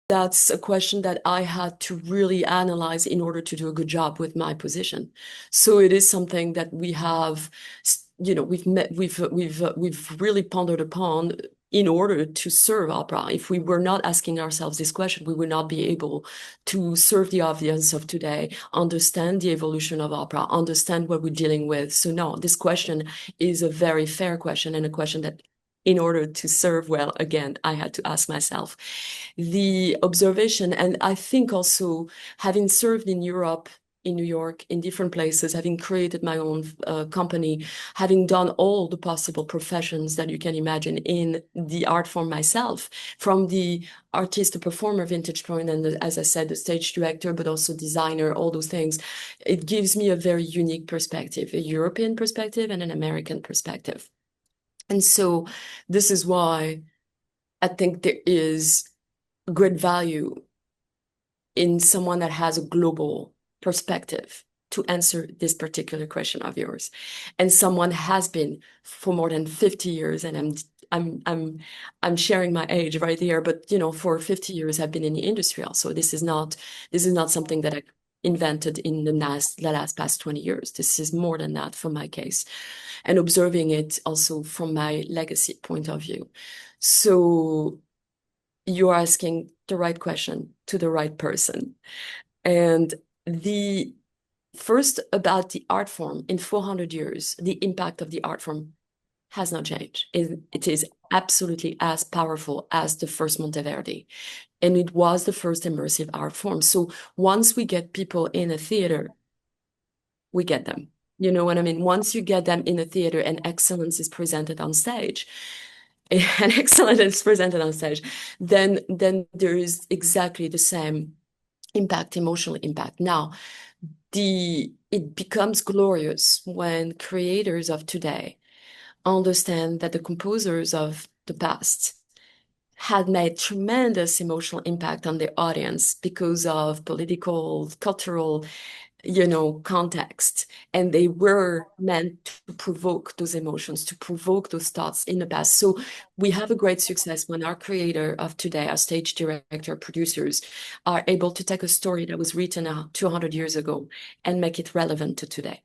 that's a question that I had to really analyze in order to do a good job with my position. So it is something that we have, we've really pondered upon in order to serve opera. If we were not asking ourselves this question, we would not be able to serve the audience of today, understand the evolution of opera, understand what we're dealing with. So no, this question is a very fair question and a question that in order to serve well, again, I had to ask myself the observation. And I think also having served in Europe, in New York, in different places, having created my own company, having done all the possible professions that you can imagine in the art form myself, from the artist, the performer, vintage point, and as I said, the stage director, but also designer, all those things, it gives me a very unique perspective, a European perspective and an American perspective. And so this is why I think there is great value in someone that has a global perspective to answer this particular question of yours. And someone has been for more than 50 years, and I'm sharing my age right here, but for 50 years I've been in the industry also. This is not something that I invented in the last past 20 years. This is more than that for my case. And observing it also from my legacy point of view. So you're asking the right question to the right person. And the first about the art form in 400 years, the impact of the art form has not changed. It is absolutely as powerful as the first Monteverdi. And it was the first immersive art form. So once we get people in a theater, we get them. You know what I mean? Once you get them in a theater and excellence is presented on stage, and excellent is presented on stage, then there is exactly the same impact, emotional impact. Now, it becomes glorious when creators of today understand that the composers of the past had made tremendous emotional impact on their audience because of political, cultural, context. And they were meant to provoke those emotions, to provoke those thoughts in the past. So we have a great success when our creator of today, our stage director, producers, are able to take a story that was written 200 years ago and make it relevant to today.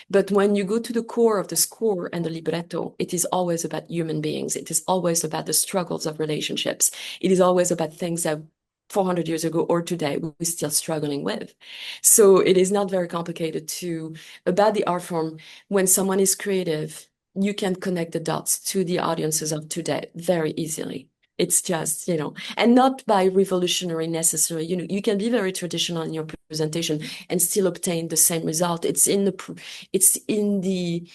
But when you go to the core of the score and the libretto, it is always about human beings. It is always about the struggles of relationships. It is always about things that 400 years ago or today we're still struggling with. So it is not very complicated about the art form. When someone is creative, you can connect the dots to the audiences of today very easily. It's just, and not by revolutionary necessarily. You can be very traditional in your presentation and still obtain the same result. It's in the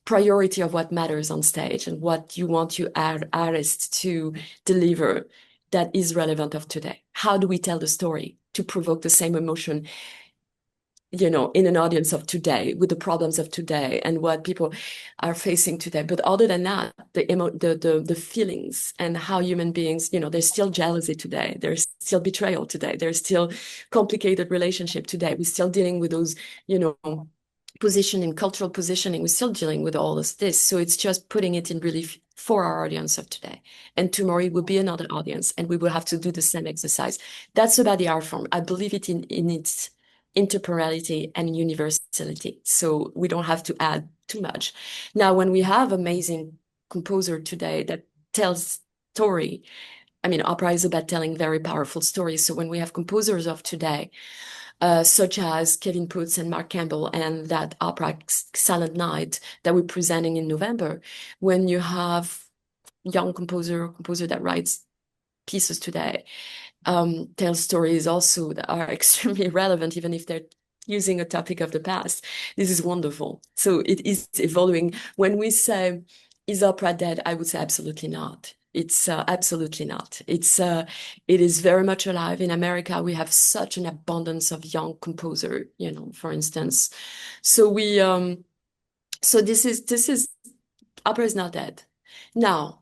priority of what matters on stage and what you want your artist to deliver that is relevant of today. How do we tell the story to provoke the same emotion, in an audience of today with the problems of today and what people are facing today? But other than that, the feelings and how human beings, there's still jealousy today. There's still betrayal today. There's still complicated relationship today. We're still dealing with those, positioning, cultural positioning. We're still dealing with all of this. So it's just putting it in relief for our audience of today. And tomorrow it will be another audience and we will have to do the same exercise. That's about the art form. I believe it in its interpersonality and universality. So we don't have to add too much. Now, when we have amazing composer today that tells story, I mean, opera is about telling very powerful stories. So when we have composers of today, such as Kevin Putz and Mark Campbell and that opera Silent Night that we're presenting in November, when you have young composer that writes pieces today, tell stories also that are extremely relevant, even if they're using a topic of the past. This is wonderful. So it is evolving. When we say, is opera dead? I would say absolutely not. It's absolutely not. It is very much alive. In America, we have such an abundance of young composer, for instance. So this is opera is not dead. Now,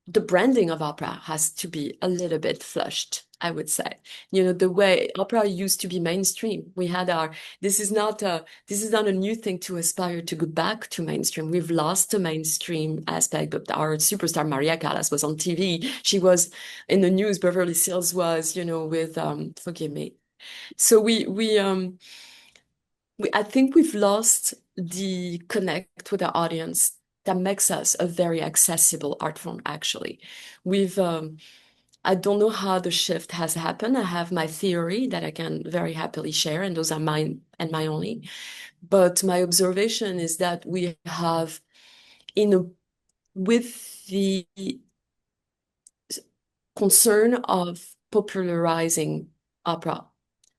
the branding of opera has to be a little bit flushed. I would say. You know, the way opera used to be mainstream. We had our, this is not a new thing to aspire to go back to mainstream. We've lost the mainstream aspect, but our superstar Maria Callas was on TV. She was in the news. Beverly Sills was, you know, with, forgive me. So I think we've lost the connect with the audience that makes us a very accessible art form, actually. We've, I don't know how the shift has happened. I have my theory that I can very happily share, and those are mine and my only. But my observation is that we have, in a, with the concern of popularizing opera,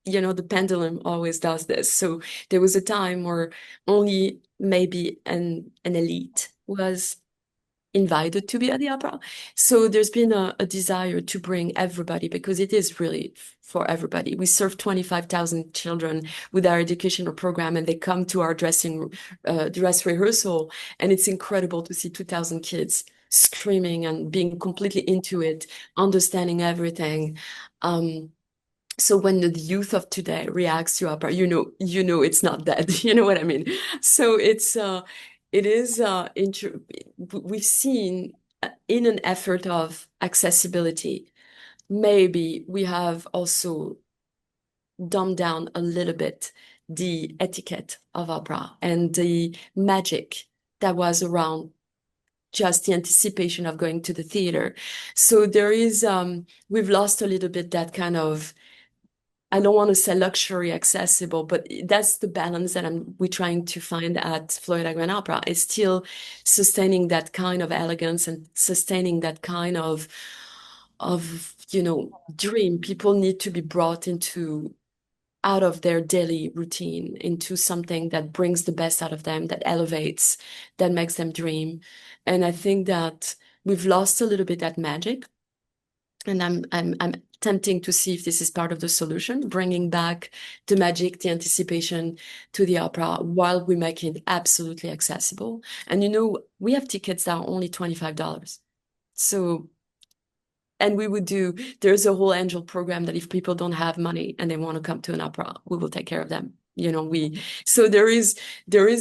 you know, the pendulum always does this. So there was a time where only maybe an elite was invited to be at the opera. So there's been a desire to bring everybody because it is really for everybody. We serve 25,000 children with our educational program, and they come to our dress rehearsal, and it's incredible to see 2,000 kids screaming and being completely into it, understanding everything. So when the youth of today reacts to opera, you know it's not dead. You know what I mean? So it is we've seen in an effort of accessibility, maybe we have also dumbed down a little bit the etiquette of opera and the magic that was around just the anticipation of going to the theater. So there is we've lost a little bit that kind of, I don't want to say luxury accessible, but that's the balance that we're trying to find at Florida Grand Opera. Is still sustaining that kind of elegance and sustaining that kind of dream. People need to be brought into out of their daily routine into something that brings the best out of them, that elevates, that makes them dream. And I think that we've lost a little bit that magic. And I'm tempting to see if this is part of the solution, bringing back the magic, the anticipation to the opera while we make it absolutely accessible. And you know, we have tickets that are only $25. So, and there's a whole angel program that if people don't have money and they want to come to an opera, we will take care of them. You know, so there is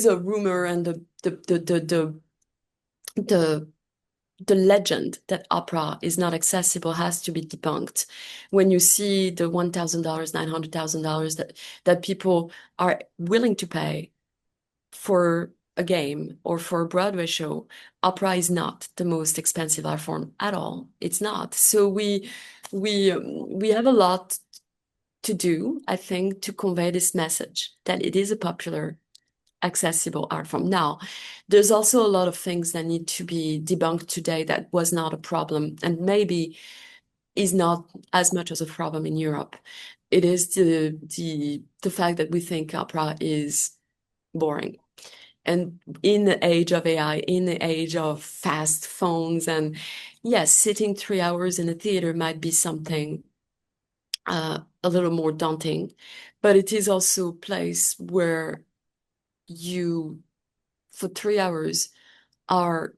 a rumor and the the legend that opera is not accessible has to be debunked. When you see the $1,000, $900,000 that people are willing to pay for a game or for a Broadway show, opera is not the most expensive art form at all. It's not. So we have a lot to do, I think, to convey this message that it is a popular accessible art form. Now, there's also a lot of things that need to be debunked today that was not a problem and maybe is not as much as a problem in Europe. It is the fact that we think opera is boring. And in the age of AI, in the age of fast phones, and yes, sitting 3 hours in a theater might be something a little more daunting, but it is also a place where you for 3 hours are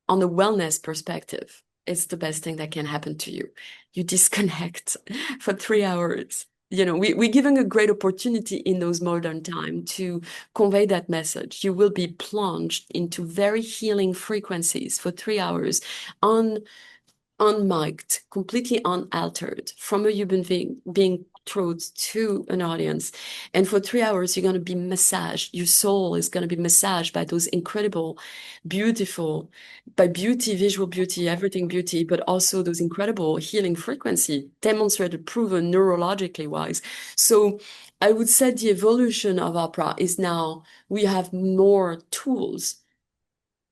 on a wellness perspective, it's the best thing that can happen to you. You disconnect for 3 hours. You know, we're giving a great opportunity in those modern times to convey that message. You will be plunged into very healing frequencies for 3 hours on unmiked, completely unaltered from a human being through to an audience. And for 3 hours, you're going to be massaged. Your soul is going to be massaged by those incredible, beautiful, by beauty, visual beauty, everything beauty, but also those incredible healing frequency, demonstrated, proven neurologically wise. So I would say the evolution of opera is now we have more tools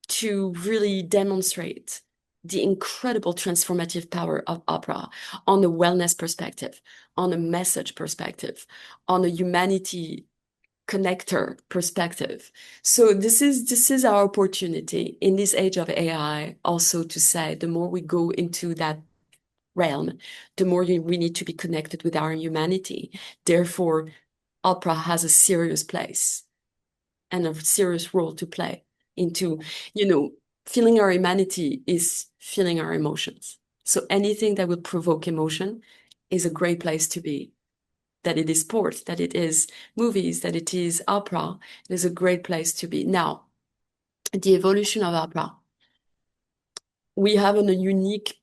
to really demonstrate the incredible transformative power of opera on a wellness perspective, on a message perspective, on a humanity connector perspective. So this is our opportunity in this age of AI also to say the more we go into that realm, the more we need to be connected with our humanity. Therefore, opera has a serious place and a serious role to play into, feeling our humanity is feeling our emotions. So anything that will provoke emotion is a great place to be. That it is sports, that it is movies, that it is opera, it is a great place to be. Now, the evolution of opera. We have a unique,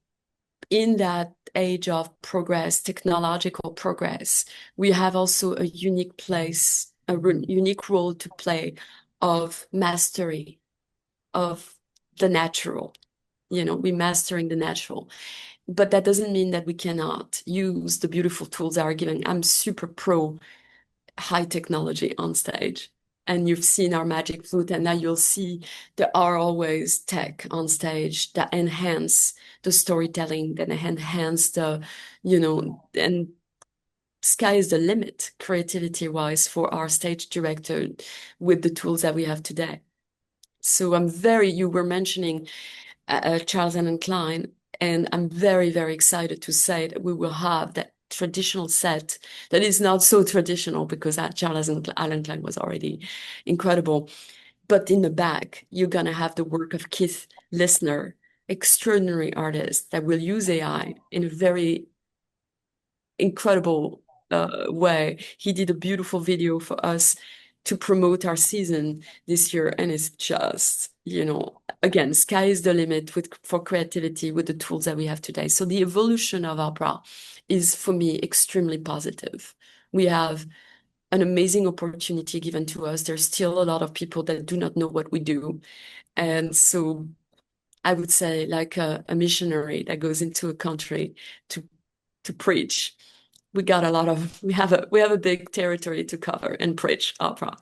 in that age of progress, technological progress, we have also a unique place, unique role to play of mastery of the natural. We're mastering the natural. But that doesn't mean that we cannot use the beautiful tools that are given. I'm super pro high technology on stage. And you've seen our magic flute, and now you'll see there are always tech on stage that enhance the storytelling, that enhance and sky is the limit, creativity wise, for our stage director with the tools that we have today. So you were mentioning Charles Allen Klein, and I'm very, very excited to say that we will have that traditional set that is not so traditional because Charles Allen Klein was already incredible. But in the back, you're going to have the work of Keith Lisner, extraordinary artist that will use AI in a very incredible way. He did a beautiful video for us to promote our season this year, and it's just, again, sky is the limit for creativity with the tools that we have today. So the evolution of opera is, for me, extremely positive. We have an amazing opportunity given to us. There's still a lot of people that do not know what we do. And so I would say like a missionary that goes into a country to preach. We have a big territory to cover and preach opera.